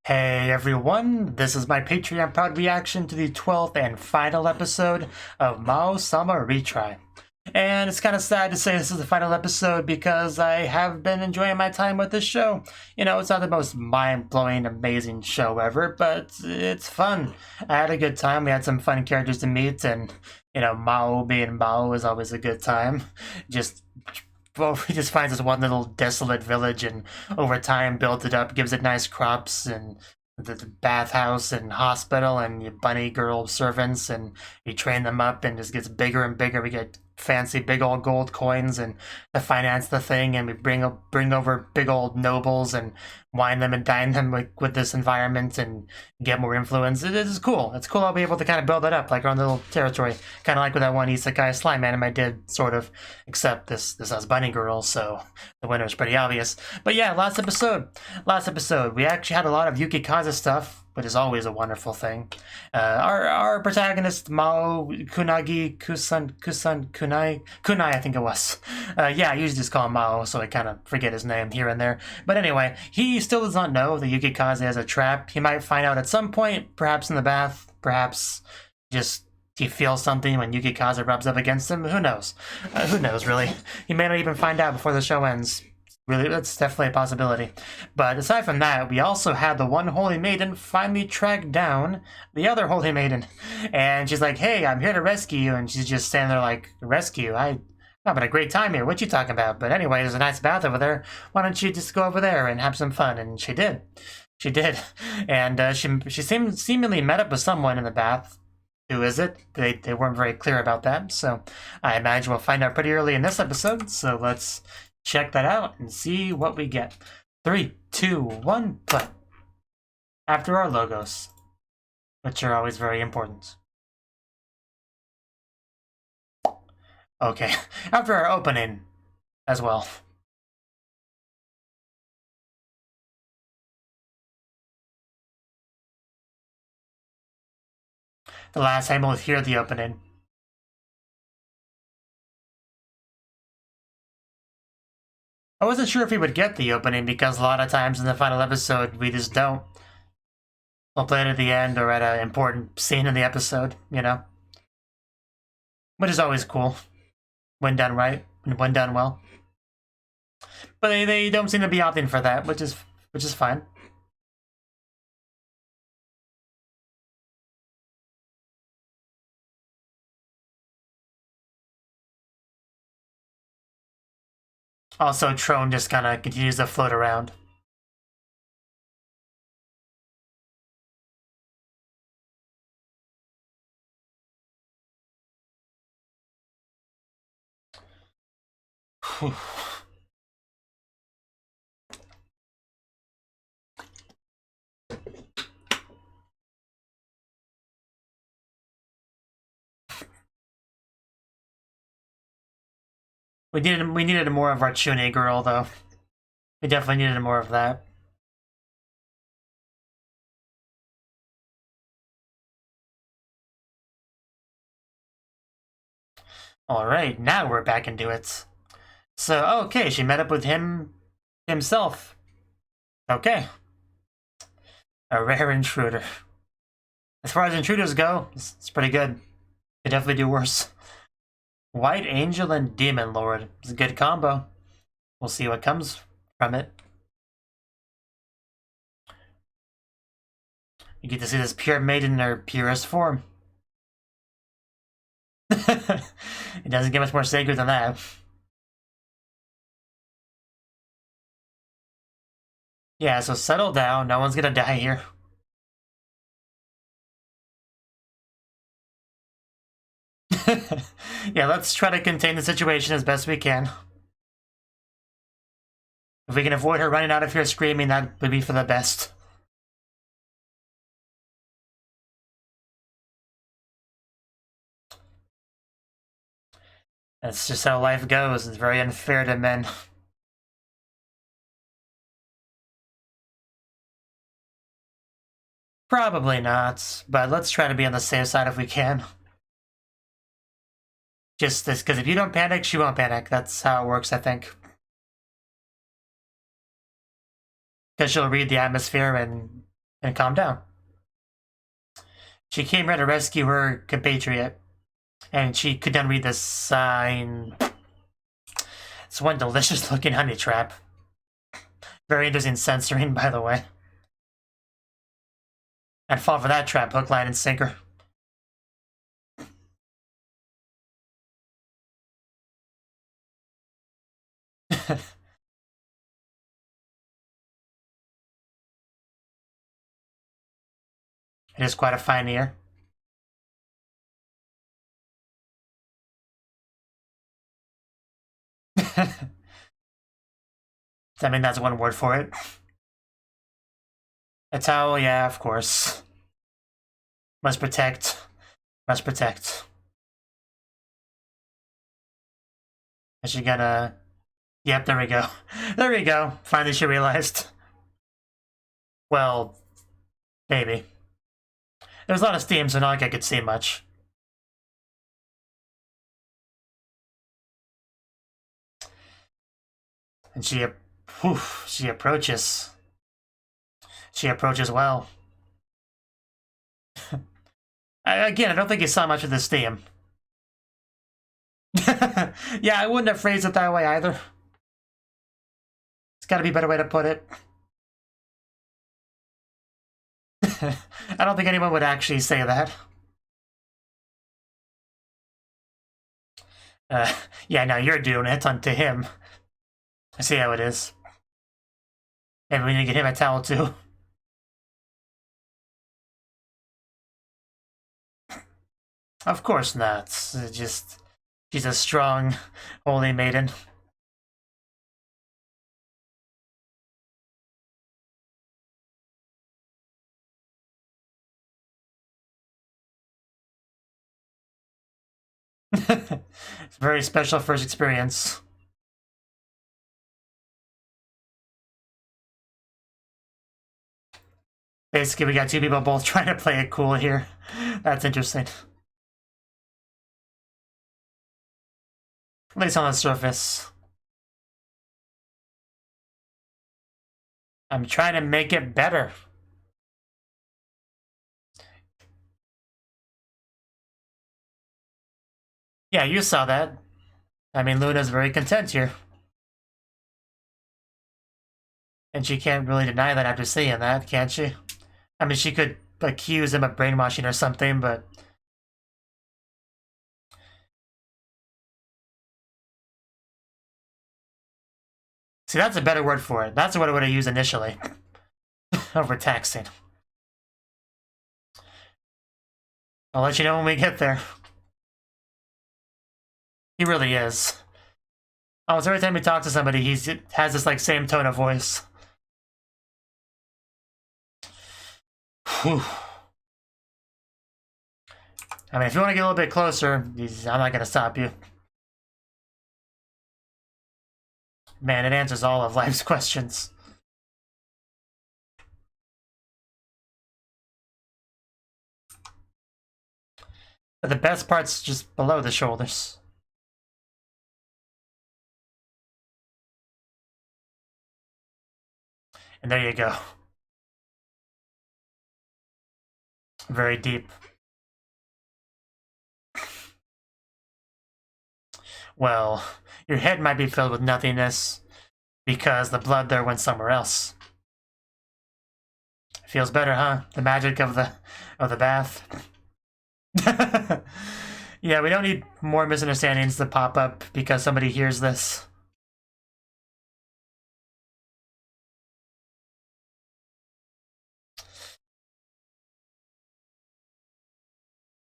Hey everyone, this is my Patreon proud reaction to the 12th and final episode of Maou-sama Retry. And it's kind of sad to say this is the final episode because I have been enjoying my time with this show. You know, it's not the most mind-blowing, amazing show ever, but it's fun. I had a good time, we had some fun characters to meet, and, you know, Maou being Maou is always a good time. Well, he just finds this one little desolate village and over time builds it up, gives it nice crops and the bathhouse and hospital and bunny girl servants, and you train them up and just gets bigger and bigger. We get fancy big old gold coins and to finance the thing, and we bring over big old nobles and wine them and dine them with this environment and get more influence. It is cool. It's cool I'll be able to kind of build it up like our own little territory, kind of like with that one Isekai slime anime I did, sort of, except this has bunny girls, so the winner's pretty obvious. But yeah, last episode we actually had a lot of Yuki stuff, which is always a wonderful thing. Our protagonist, Maou Kunai, I think it was. Yeah, I usually just call him Maou, so I kind of forget his name here and there. But anyway, he still does not know that Yuki has a trap. He might find out at some point, perhaps in the bath, perhaps just he feels something when Yuki rubs up against him. Who knows? Who knows, really? He may not even find out before the show ends. Really, that's definitely a possibility. But aside from that, we also had the one holy maiden finally track down the other holy maiden. And she's like, hey, I'm here to rescue you. And she's just standing there like, rescue? I'm having a great time here. What you talking about? But anyway, there's a nice bath over there. Why don't you just go over there and have some fun? And she did. She did. And she seemingly met up with someone in the bath. Who is it? They weren't very clear about that. So I imagine we'll find out pretty early in this episode. So let's check that out and see what we get. 3, 2, 1, play. After our logos, which are always very important. Okay, after our opening as well. The last time we'll hear the opening. I wasn't sure if we would get the opening because a lot of times in the final episode we just don't. We'll play it at the end or at an important scene in the episode, you know? Which is always cool. When done right, and when done well. But they don't seem to be opting for that, which is fine. Also, Trone just kind of continues to float around. We needed more of our Chune girl, though. We definitely needed more of that. Alright, now we're back into it. So, okay, she met up with himself. Okay. A rare intruder. As far as intruders go, it's pretty good. Could definitely do worse. White Angel and Demon Lord. It's a good combo. We'll see what comes from it. You get to see this pure maiden in her purest form. It doesn't get much more sacred than that. Yeah, so settle down. No one's gonna die here. Yeah, let's try to contain the situation as best we can. If we can avoid her running out of here screaming, that would be for the best. That's just how life goes. It's very unfair to men. Probably not, but let's try to be on the safe side if we can. Just this, because if you don't panic, she won't panic. That's how it works, I think. Because she'll read the atmosphere and and calm down. She came here to rescue her compatriot, and she could then read the sign. It's one delicious looking honey trap. Very interesting censoring, by the way. I'd fall for that trap, hook, line, and sinker. It is quite a fine ear. I mean, that's one word for it. That's how, yeah, of course. Must protect. Must protect. Is she gonna... Yep, there we go. There we go. Finally she realized. Well, maybe. There was a lot of steam, so not like I could see much. And she approaches. She approaches well. Again, I don't think you saw much of the steam. Yeah, I wouldn't have phrased it that way either. It's gotta be a better way to put it. I don't think anyone would actually say that. Yeah, no, you're doing it onto him. I see how it is. Maybe we need to get him a towel too. Of course not. Just, she's a strong, holy maiden. It's a very special first experience. Basically, we got two people both trying to play it cool here. That's interesting. At least on the surface. I'm trying to make it better. Yeah, you saw that. I mean, Luna's very content here. And she can't really deny that after seeing that, can she? I mean, she could accuse him of brainwashing or something, but... See, that's a better word for it. That's what I would have used initially. Overtaxing. I'll let you know when we get there. He really is. Almost every time he talks to somebody, he has this, like, same tone of voice. Whew. I mean, if you want to get a little bit closer, I'm not going to stop you. Man, it answers all of life's questions. But the best part's just below the shoulders. And there you go. Very deep. Well, your head might be filled with nothingness because the blood there went somewhere else. Feels better, huh? The magic of the bath. Yeah, we don't need more misunderstandings to pop up because somebody hears this.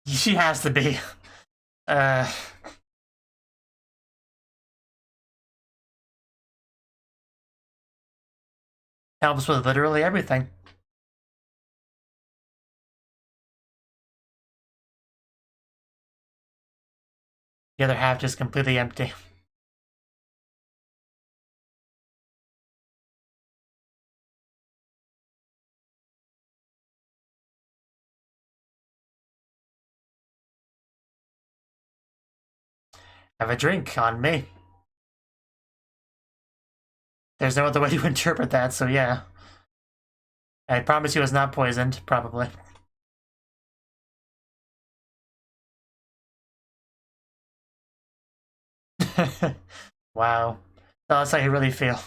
She has to be. Helps with literally everything. The other half just completely empty. Have a drink on me. There's no other way to interpret that, so yeah. I promise you it's not poisoned, probably. Wow. That's how you really feel.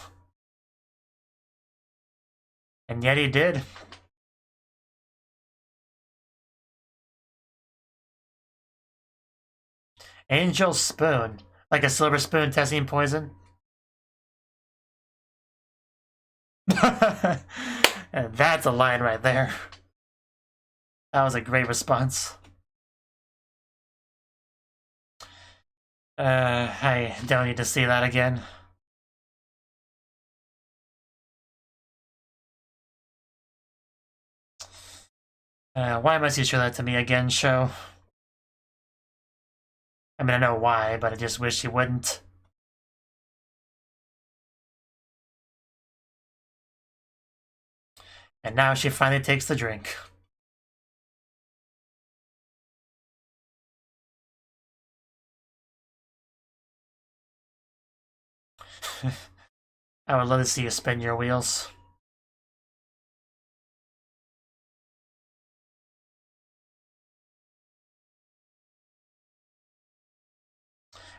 And yet he did. Angel spoon. Like a silver spoon testing poison? And that's a line right there. That was a great response. I don't need to see that again. Why must you show that to me again, show? I mean, I know why, but I just wish you wouldn't. And now she finally takes the drink. I would love to see you spin your wheels.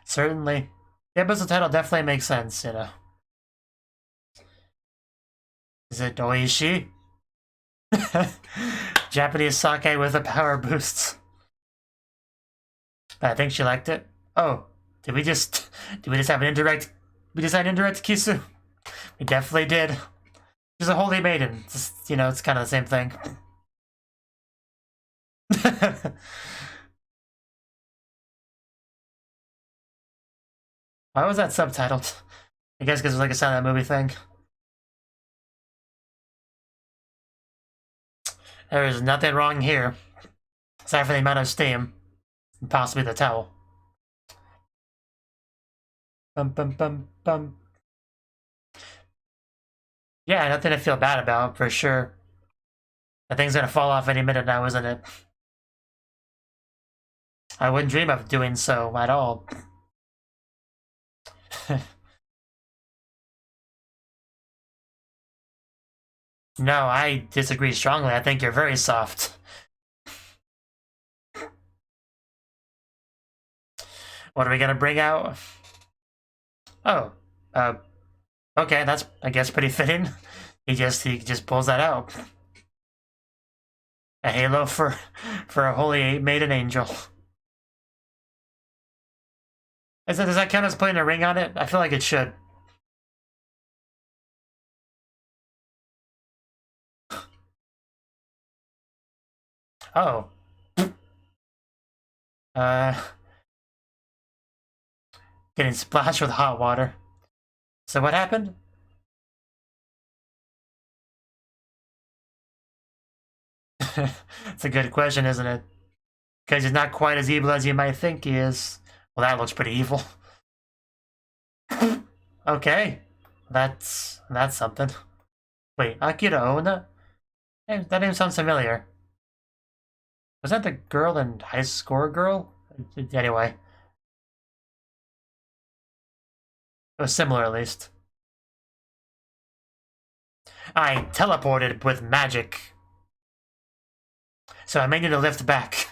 Certainly. The episode title definitely makes sense, you know. Is it Oishi? Japanese sake with a power boost. I think she liked it. Oh, did we just have an indirect? We just had an indirect Kisu. We definitely did. She's a holy maiden. Just, you know, it's kind of the same thing. Why was that subtitled? I guess because it was like a silent movie thing. There is nothing wrong here, aside from the amount of steam, and possibly the towel. Bum bum bum bum. Yeah, nothing to feel bad about, for sure. The thing's gonna fall off any minute now, isn't it? I wouldn't dream of doing so at all. No, I disagree strongly. I think you're very soft. What are we gonna bring out? Oh, okay, that's, I guess, pretty fitting. He just pulls that out. A halo for a holy maiden angel. Does that count as putting a ring on it? I feel like it should. Oh. Getting splashed with hot water. So what happened? It's a good question, isn't it? Because he's not quite as evil as you might think he is. Well, that looks pretty evil. Okay. That's something. Wait, Akira Ona? That name sounds familiar. Was that the girl in High Score Girl? Anyway. It was similar, at least. I teleported with magic. So I may need to lift back.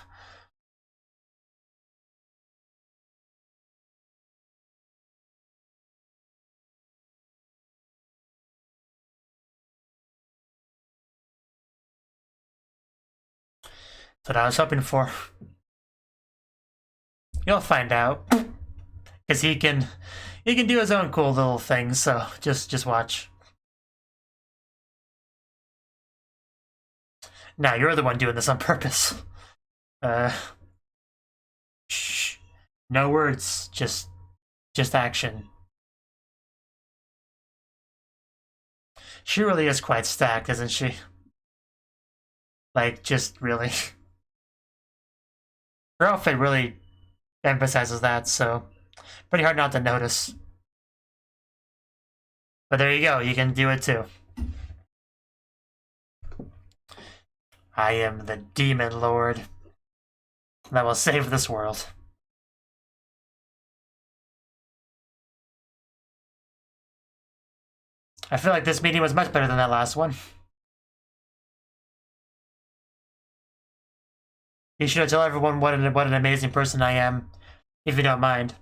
That's what I was hoping for. You'll find out. Because he can do his own cool little things, so just watch. Now you're the one doing this on purpose. Shh. No words, just action. She really is quite stacked, isn't she? Like, just really. Her outfit really emphasizes that, so pretty hard not to notice. But there you go, you can do it too. I am the Demon Lord that will save this world. I feel like this meeting was much better than that last one. You should tell everyone what an amazing person I am, if you don't mind.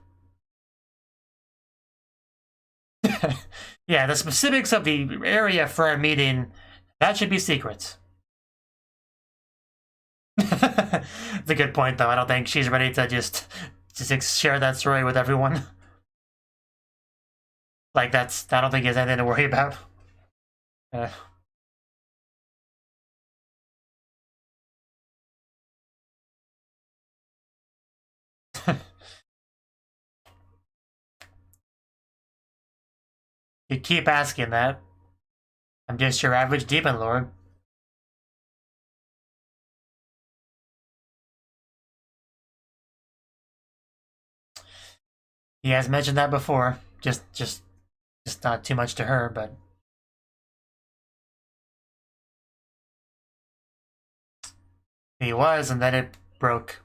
Yeah, the specifics of the area for our meeting, that should be secret. It's a good point, though. I don't think she's ready to just share that story with everyone. Like, I don't think there's anything to worry about. You keep asking that. I'm just your average demon lord. He has mentioned that before. Just not too much to her, but he was, and then it broke.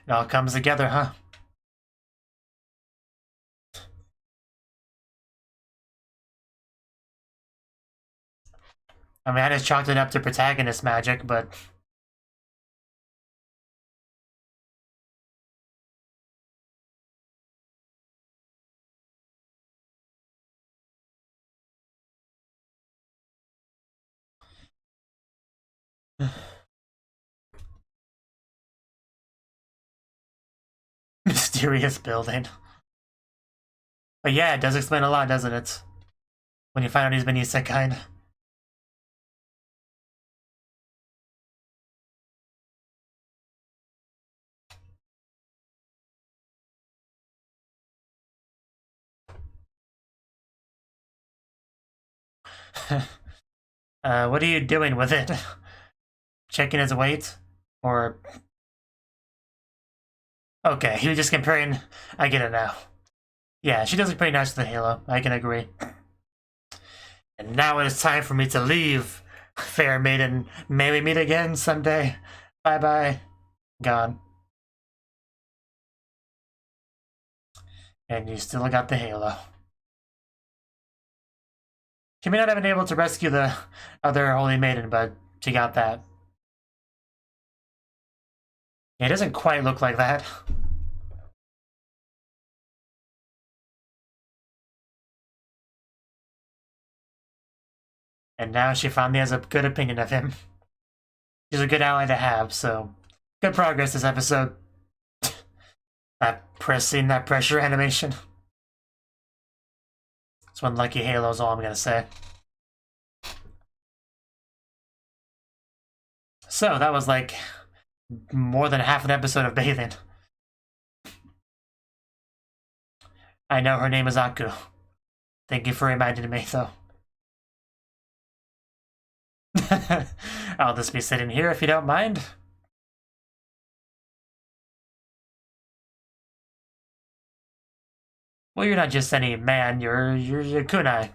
It all comes together, huh? I mean, I just chalked it up to protagonist magic, but mysterious building. But yeah, it does explain a lot, doesn't it? When you find out he's been isekai. What are you doing with it? Checking his weight? Or... Okay, he was just comparing... I get it now. Yeah, she does look pretty nice with the halo. I can agree. And now it is time for me to leave. Fair maiden, may we meet again someday? Bye-bye. Gone. And you still got the halo. She may not have been able to rescue the other holy maiden, but she got that. It doesn't quite look like that. And now she finally has a good opinion of him. She's a good ally to have, so good progress this episode. That pressure animation. It's one lucky halo is all I'm gonna say. So that was like more than half an episode of bathing. I know her name is Aku. Thank you for reminding me, though. I'll just be sitting here if you don't mind. Well, you're not just any man, you're a kunai.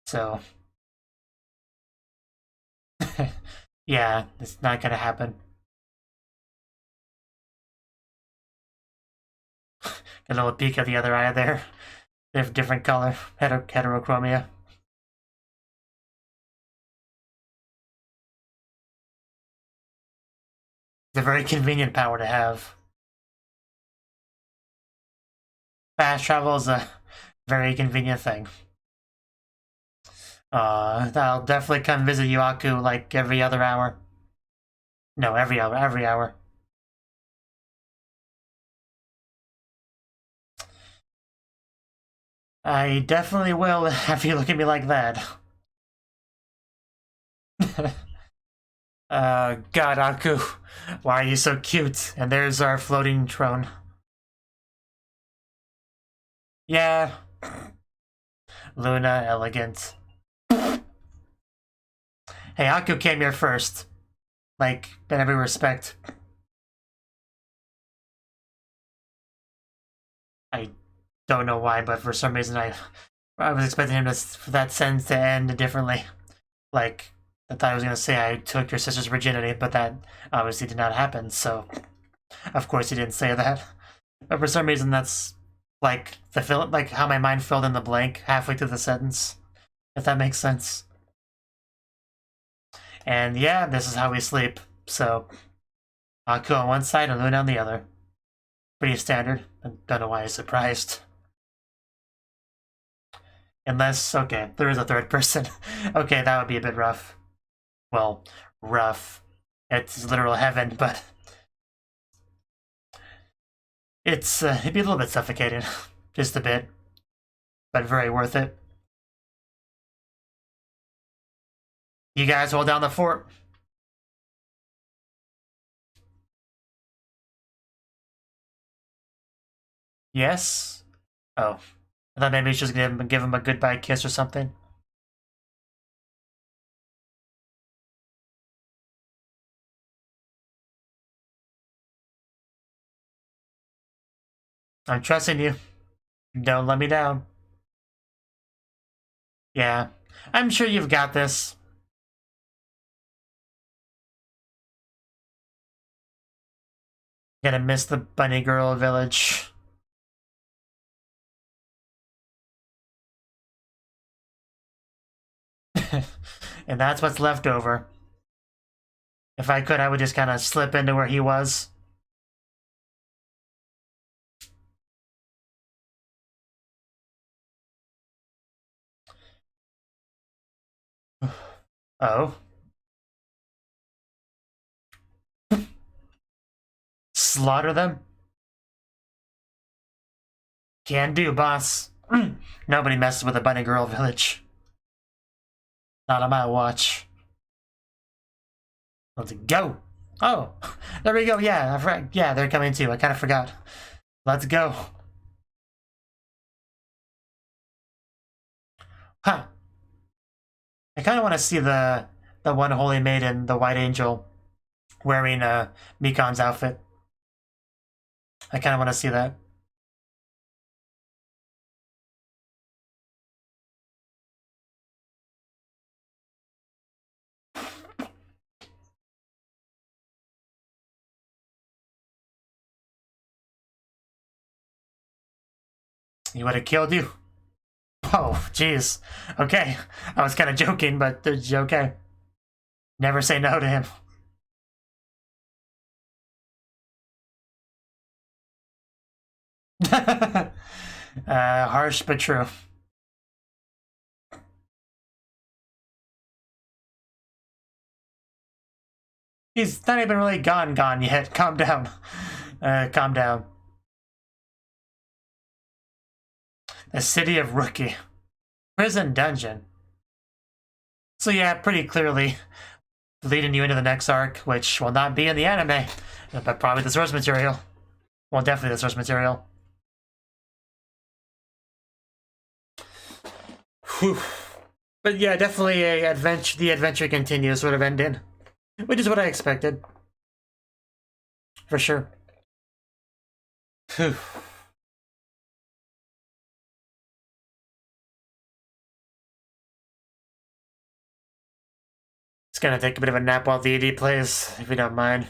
So... yeah, it's not gonna happen. A little peek of the other eye there. They have different color, heterochromia. It's a very convenient power to have. Fast travel is a very convenient thing. I'll definitely come visit Yuaku like every other hour. No, every hour. I definitely will if you look at me like that. God, Aku, why are you so cute? And there's our floating throne. Yeah. Luna, elegant. Hey, Aku came here first. Like, in every respect. I don't know why, but for some reason I was expecting him for that sentence to end differently. Like, I thought I was going to say I took your sister's virginity, but that obviously did not happen, so... Of course he didn't say that. But for some reason that's, like, how my mind filled in the blank halfway through the sentence. if that makes sense. And yeah, this is how we sleep. So, Aku on one side and Luna on the other. Pretty standard. I don't know why I'm surprised. Unless, okay, there is a third person. Okay, that would be a bit rough. Well, rough. It's literal heaven, but it'd be a little bit suffocating. Just a bit. But very worth it. You guys hold down the fort. Yes? Oh. I thought maybe it's just gonna give him a goodbye kiss or something. I'm trusting you. Don't let me down. Yeah. I'm sure you've got this. Gonna miss the bunny girl village. And that's what's left over. If I could, I would just kind of slip into where he was. Oh. Slaughter them? Can do, boss. Nobody messes with a bunny girl village. Not on my watch. Let's go. Oh, there we go. Yeah, yeah, they're coming too. I kind of forgot. Let's go. Huh. I kind of want to see the one holy maiden, the white angel, wearing Mikan's outfit. I kind of want to see that. He would have killed you. Oh, jeez. Okay. I was kind of joking, but okay. Never say no to him. Harsh but true. He's not even really gone yet. Calm down. Calm down. The city of Rookie. Prison dungeon. So yeah, pretty clearly leading you into the next arc, which will not be in the anime, but probably the source material. Well, definitely the source material. Whew. But yeah, definitely the adventure continues sort of ending, which is what I expected. For sure. Whew. Just gonna take a bit of a nap while the ED plays, if you don't mind.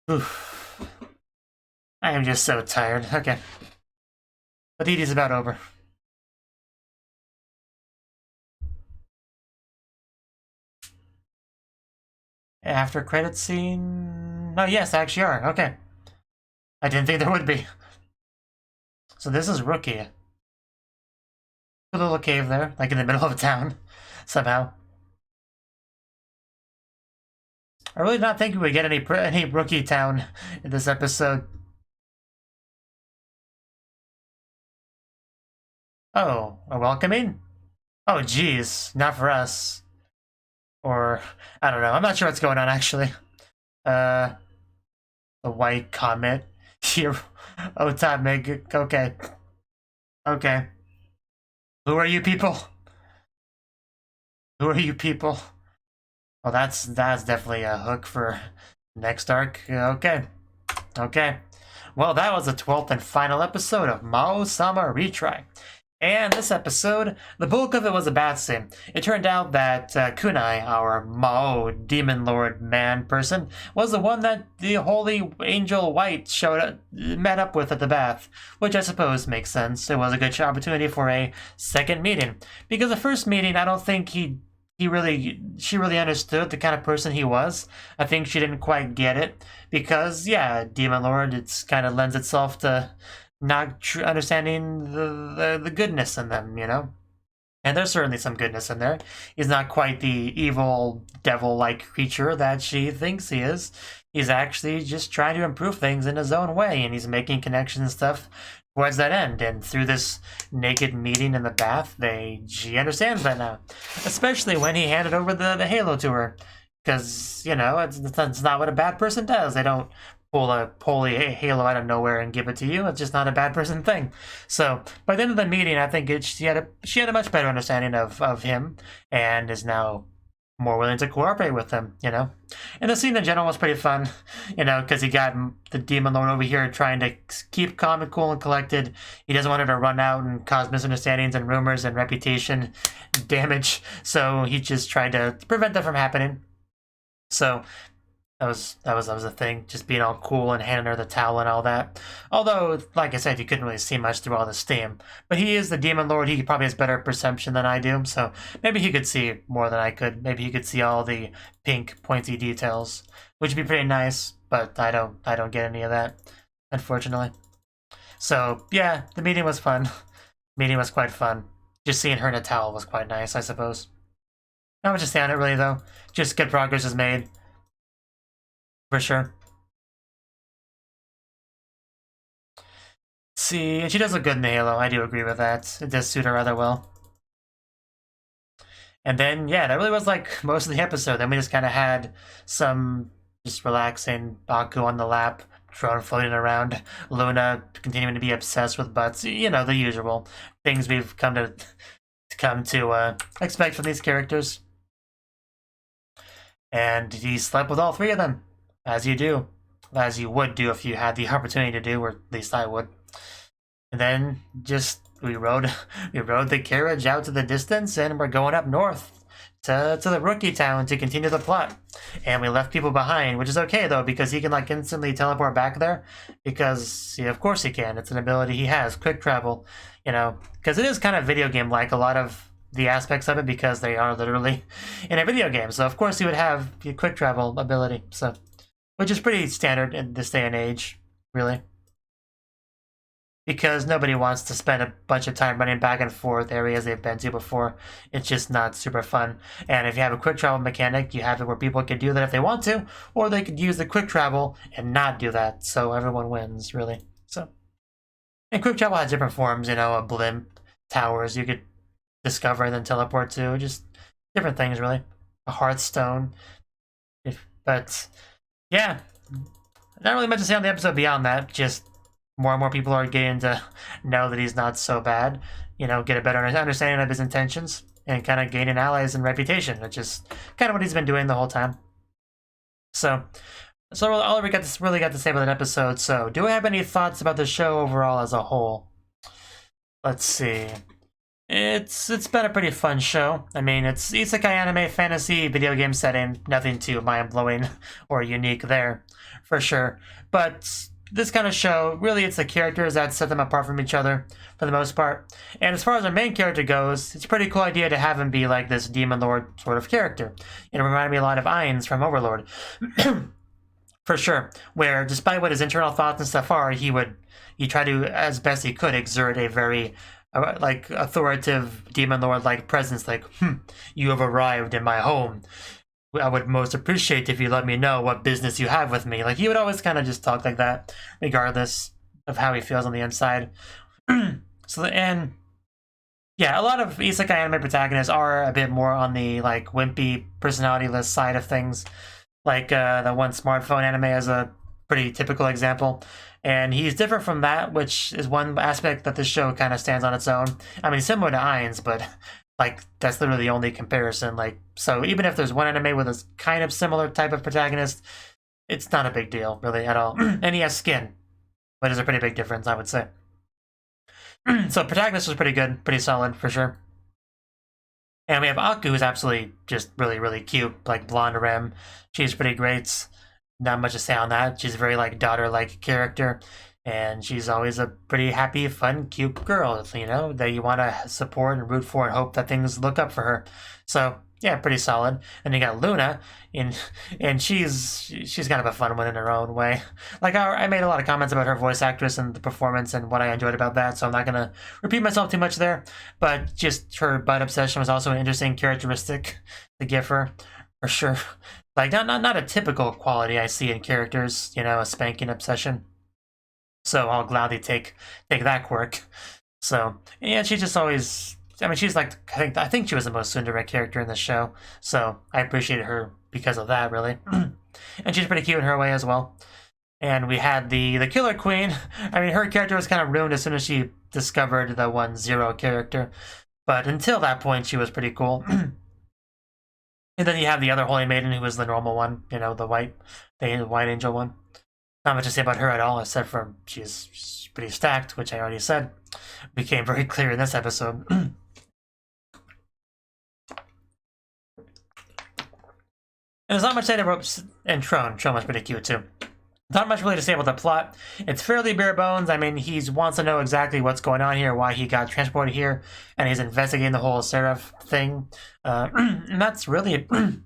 Oof. I am just so tired. Okay. But the ED's about over. After credit scene? Oh, yes, they actually are. Okay. I didn't think there would be. So this is Rookie. A little cave there, like in the middle of town, somehow. I really not think we would get any Rookie town in this episode. Oh, a welcoming? Oh, geez, not for us. Or, I don't know. I'm not sure what's going on, actually. The white comet. Here. Otameg. Okay. Okay. Who are you people? Who are you people? Well, that's definitely a hook for next arc. Okay. Okay. Well, that was the 12th and final episode of Maou-sama Retry. And this episode, the bulk of it was a bad scene. It turned out that Kunai, our Mao demon lord man person, was the one that the holy angel White met up with at the bath, which I suppose makes sense. It was a good opportunity for a second meeting, because the first meeting, I don't think she really understood the kind of person he was. I think she didn't quite get it, because yeah, demon lord, it's kind of lends itself to not understanding the goodness in them, you know? And there's certainly some goodness in there. He's not quite the evil, devil-like creature that she thinks he is. He's actually just trying to improve things in his own way, and he's making connections and stuff towards that end. And through this naked meeting in the bath, she understands that now. Especially when he handed over the halo to her. Because, you know, it's not what a bad person does. They don't pull a holy halo out of nowhere and give it to you. It's just not a bad person thing. So by the end of the meeting, I think she had a much better understanding of him, and is now more willing to cooperate with him, you know. And the scene in general was pretty fun, you know, because he got the demon lord over here trying to keep calm and cool and collected. He doesn't want her to run out and cause misunderstandings and rumors and reputation damage, so he just tried to prevent that from happening. So that was a thing, just being all cool and handing her the towel and all that. Although, like I said, you couldn't really see much through all the steam. But he is the demon lord. He probably has better perception than I do, so maybe he could see more than I could. Maybe he could see all the pink pointy details, which would be pretty nice. But I don't get any of that, unfortunately. So yeah, the meeting was fun. The meeting was quite fun. Just seeing her in a towel was quite nice, I suppose. Not much to say on it really, though. Just good progress is made. For sure. See, and she does look good in the halo. I do agree with that. It does suit her rather well. And then, yeah, that really was like most of the episode. Then we just kind of had some just relaxing Baku on the lap, drone floating around, Luna continuing to be obsessed with butts. You know, the usual things we've come to expect from these characters. And he slept with all three of them. As you do. As you would do if you had the opportunity to do, or at least I would. And then just we rode the carriage out to the distance, and we're going up north to the rookie town to continue the plot. And we left people behind, which is okay though, because he can like instantly teleport back there, because yeah, of course he can. It's an ability he has, quick travel, you know, because it is kind of video game like, a lot of the aspects of it, because they are literally in a video game. So of course he would have the quick travel ability, so which is pretty standard in this day and age, really. Because nobody wants to spend a bunch of time running back and forth areas they've been to before. It's just not super fun. And if you have a quick travel mechanic, you have it where people can do that if they want to, or they could use the quick travel and not do that, so everyone wins, really. So, and quick travel has different forms, you know, a blimp, towers you could discover and then teleport to, just different things, really. A Hearthstone. But yeah, not really much to say on the episode beyond that. Just more and more people are getting to know that he's not so bad. You know, get a better understanding of his intentions, and kind of gaining allies and reputation, which is kind of what he's been doing the whole time. So all I really got to say about that episode. So, do I have any thoughts about the show overall as a whole? Let's see. It's been a pretty fun show. I mean, it's isekai anime fantasy video game setting. Nothing too mind-blowing or unique there, for sure. But this kind of show, really, it's the characters that set them apart from each other, for the most part. And as far as our main character goes, it's a pretty cool idea to have him be like this demon lord sort of character. It reminded me a lot of Ainz from Overlord. For sure. Where, despite what his internal thoughts and stuff are, he tried to, as best he could, exert a very like authoritative demon lord like presence, like, you have arrived in my home. I would most appreciate if you let me know what business you have with me. Like, he would always kind of just talk like that, regardless of how he feels on the inside. And Yeah, a lot of isekai anime protagonists are a bit more on the like wimpy personality-less side of things. Like the one smartphone anime is a pretty typical example. And he's different from that, which is one aspect that this show kind of stands on its own. I mean, similar to Ain's, but like that's literally the only comparison. Like, so even if there's one anime with a kind of similar type of protagonist, it's not a big deal really at all. And he has skin, which is a pretty big difference, I would say. So protagonist was pretty good, pretty solid for sure. And we have Aku, who's absolutely just really, really cute, like blonde Rem. She's pretty great. Not much to say on that. She's a very like daughter-like character, and she's always a pretty happy, fun, cute girl. You know that you want to support and root for and hope that things look up for her. So yeah, pretty solid. And you got Luna, and she's kind of a fun one in her own way. Like I made a lot of comments about her voice actress and the performance and what I enjoyed about that, so I'm not gonna repeat myself too much there. But just her butt obsession was also an interesting characteristic to give her, for sure. Like not a typical quality I see in characters, you know, a spanking obsession. So I'll gladly take that quirk. So yeah, she just always. I mean, she's like I think she was the most tsundere character in the show, so I appreciated her because of that, really. And she's pretty cute in her way as well. And we had the Killer Queen. I mean, her character was kind of ruined as soon as she discovered the 1-0 character, but until that point, she was pretty cool. And then you have the other Holy Maiden, who was the normal one, you know, the white angel one. Not much to say about her at all, except for she's pretty stacked, which I already said. Became very clear in this episode. And there's not much to say about and Tron was pretty cute too. Not much really to say about the plot. It's fairly bare bones. I mean, he wants to know exactly what's going on here, why he got transported here, and he's investigating the whole Seraph thing. And that's really... And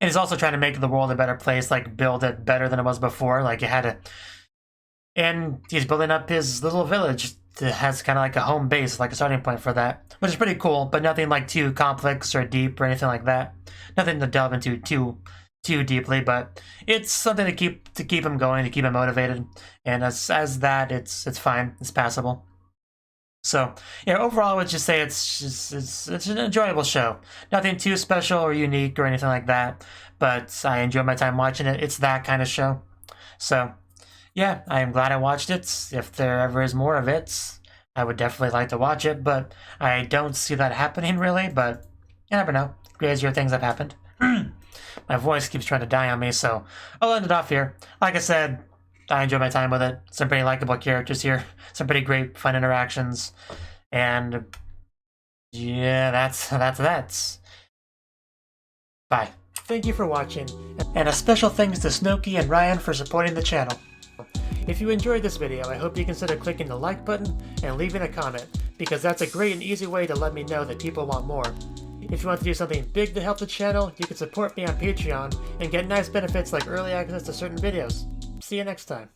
he's also trying to make the world a better place, like build it better than it was before. Like it had to... And he's building up his little village that has kind of like a home base, like a starting point for that, which is pretty cool, but nothing like too complex or deep or anything like that. Nothing to delve into too deeply, but it's something to keep him going, to keep him motivated. And as that, it's fine, it's passable. So yeah, overall, I would just say it's an enjoyable show. Nothing too special or unique or anything like that, but I enjoy my time watching it. It's that kind of show. So yeah, I am glad I watched it. If there ever is more of it, I would definitely like to watch it, but I don't see that happening really, but you never know. Crazier things have happened. My voice keeps trying to die on me, so I'll end it off here. Like I said, I enjoy my time with it. Some pretty likable characters here. Some pretty great, fun interactions. And yeah, that's. Bye. Thank you for watching, and a special thanks to Cnouki and Ryan for supporting the channel. If you enjoyed this video, I hope you consider clicking the like button and leaving a comment, because that's a great and easy way to let me know that people want more. If you want to do something big to help the channel, you can support me on Patreon and get nice benefits like early access to certain videos. See you next time.